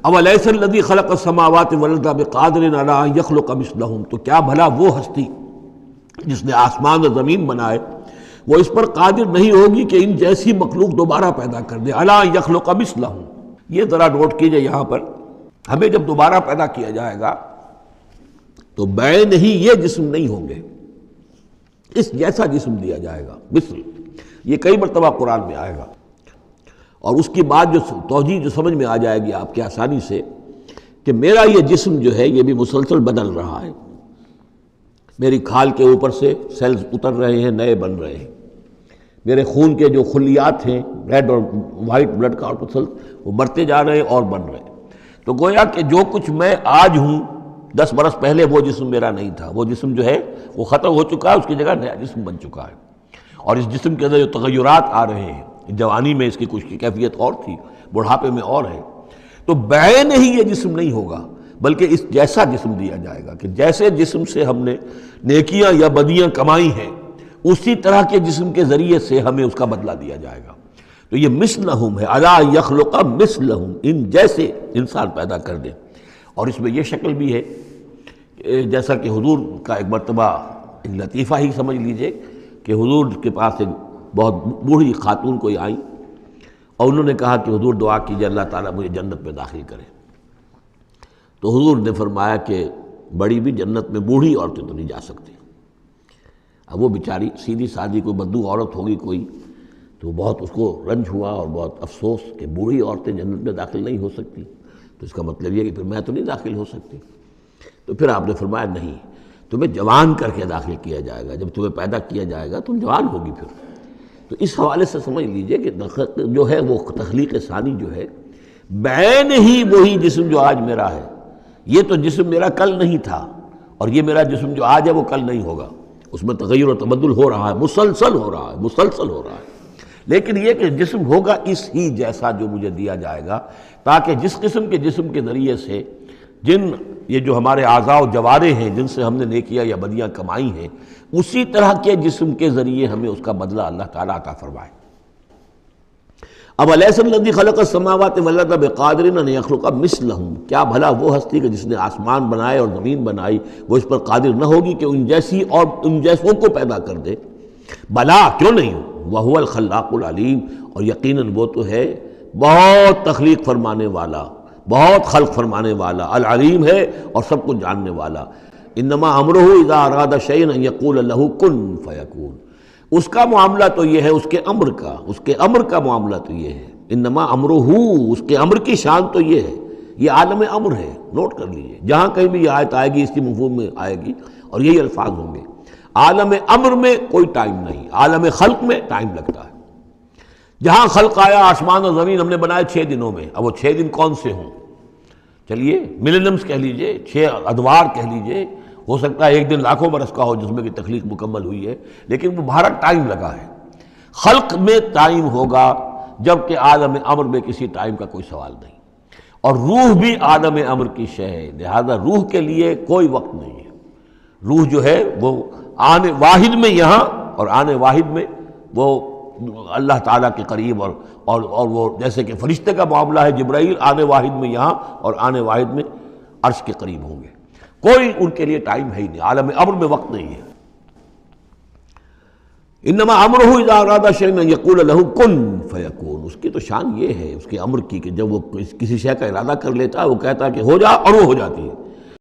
اولیس الذی خلق السماوات والارض بقادر علی ان یخلق مثلہم، تو کیا بھلا وہ ہستی جس نے آسمان اور زمین بنائے وہ اس پر قادر نہیں ہوگی کہ ان جیسی مخلوق دوبارہ پیدا کر دے؟ علی ان یخلق مثلہم، یہ ذرا نوٹ کیجئے یہاں پر، ہمیں جب دوبارہ پیدا کیا جائے گا تو بین ہی یہ جسم نہیں ہوں گے، اس جیسا جسم دیا جائے گا، مثل، یہ کئی مرتبہ قرآن میں آئے گا، اور اس کی بات جو توجیہ جو سمجھ میں آ جائے گی آپ کے آسانی سے کہ میرا یہ جسم جو ہے یہ بھی مسلسل بدل رہا ہے، میری کھال کے اوپر سے سیلز اتر رہے ہیں، نئے بن رہے ہیں، میرے خون کے جو خلیات ہیں ریڈ اور وائٹ بلڈ کارپسل وہ بڑھتے جا رہے ہیں اور بن رہے ہیں، تو گویا کہ جو کچھ میں آج ہوں 10 برس پہلے وہ جسم میرا نہیں تھا، وہ جسم جو ہے وہ ختم ہو چکا ہے، اس کی جگہ نیا جسم بن چکا ہے، اور اس جسم کے اندر جو تغیرات آ رہے ہیں، جوانی میں اس کی کچھ کیفیت اور تھی، بڑھاپے میں اور ہے، تو بعین ہی یہ جسم نہیں ہوگا بلکہ اس جیسا جسم دیا جائے گا کہ جیسے جسم سے ہم نے نیکیاں یا بدیاں کمائی ہیں اسی طرح کے جسم کے ذریعے سے ہمیں اس کا بدلہ دیا جائے گا۔ تو یہ مثلہم ہے، الی یخلق مثلہم، ان جیسے انسان پیدا کر دے، اور اس میں یہ شکل بھی ہے جیسا کہ حضور کا ایک مرتبہ ایک لطیفہ ہی سمجھ لیجئے کہ حضور کے پاس ایک بہت بوڑھی خاتون کوئی آئیں اور انہوں نے کہا کہ حضور دعا کیجئے اللہ تعالیٰ مجھے جنت میں داخل کرے، تو حضور نے فرمایا کہ بڑی بھی جنت میں بوڑھی عورتیں تو نہیں جا سکتی۔ اب وہ بیچاری سیدھی سادھی کوئی بدو عورت ہوگی کوئی، تو بہت اس کو رنج ہوا اور بہت افسوس کہ بوڑھی عورتیں جنت میں داخل نہیں ہو سکتی، تو اس کا مطلب یہ کہ پھر میں تو نہیں داخل ہو سکتی۔ تو پھر آپ نے فرمایا نہیں، تمہیں جوان کر کے داخل کیا جائے گا، جب تمہیں پیدا کیا جائے گا تم جوان ہوگی پھر۔ تو اس حوالے سے سمجھ لیجئے کہ جو ہے وہ تخلیق ثانی جو ہے بعین ہی وہی جسم جو آج میرا ہے، یہ تو جسم میرا کل نہیں تھا، اور یہ میرا جسم جو آج ہے وہ کل نہیں ہوگا، اس میں تغیر و تبدل ہو رہا ہے، مسلسل ہو رہا ہے، مسلسل ہو رہا ہے، لیکن یہ کہ جسم ہوگا اس ہی جیسا جو مجھے دیا جائے گا، تاکہ جس قسم کے جسم کے ذریعے سے جن یہ جو ہمارے اعضاء و جوارح ہیں جن سے ہم نے نیکیاں یا بدیاں کمائی ہیں اسی طرح کے جسم کے ذریعے ہمیں اس کا بدلہ اللہ تعالیٰ عطا فرمائے۔ اب الیس الذی خلق السماوات والارض بقادر ان یخلق مثلہم، کیا بھلا وہ ہستی کہ جس نے آسمان بنائے اور زمین بنائی وہ اس پر قادر نہ ہوگی کہ ان جیسی اور ان جیسوں کو پیدا کر دے؟ بلا، کیوں نہیں، وہو الخلاق العلیم، اور یقیناً وہ تو ہے بہت تخلیق فرمانے والا، بہت خلق فرمانے والا، العلیم ہے اور سب کچھ جاننے والا۔ انما امرہ اذا اراد شیئا ان یقول لہ کن فیکون، اس کا معاملہ تو یہ ہے، اس کے امر کا معاملہ تو یہ ہے، انما امرہ، اس کے امر کی شان تو یہ ہے، یہ عالم امر ہے، نوٹ کر لیجئے، جہاں کہیں بھی یہ آیت آئے گی اس کی مفہوم میں آئے گی اور یہی الفاظ ہوں گے۔ عالم امر میں کوئی ٹائم نہیں، عالم خلق میں ٹائم لگتا ہے۔ جہاں خلق آیا آسمان اور زمین ہم نے بنائے 6 دنوں میں، اب وہ 6 دن کون سے ہوں؟ چلیے ملینمز کہہ لیجئے، 6 ادوار کہہ لیجئے، ہو سکتا ہے ایک دن لاکھوں برس کا ہو جس میں کہ تخلیق مکمل ہوئی ہے، لیکن وہ بھارا ٹائم لگا ہے۔ خلق میں ٹائم ہوگا جبکہ عالم امر میں کسی ٹائم کا کوئی سوال نہیں، اور روح بھی عالم امر کی شے ہے، لہذا روح کے لیے کوئی وقت نہیں ہے۔ روح جو ہے وہ آنے واحد میں یہاں اور آنے واحد میں وہ اللہ تعالیٰ کے قریب، اور وہ جیسے کہ فرشتے کا معاملہ ہے، جبرائیل آنے واحد میں یہاں اور آنے واحد میں عرش کے قریب ہوں گے، کوئی ان کے لیے ٹائم ہے ہی نہیں، عالم امر میں وقت نہیں ہے۔ انما امرہ اذا اراد شیئا ان یقول لہ کن فیکون، اس کی تو شان یہ ہے اس کے امر کی کہ جب وہ کسی شے کا ارادہ کر لیتا ہے وہ کہتا ہے کہ ہو جا اور وہ ہو جاتی ہے۔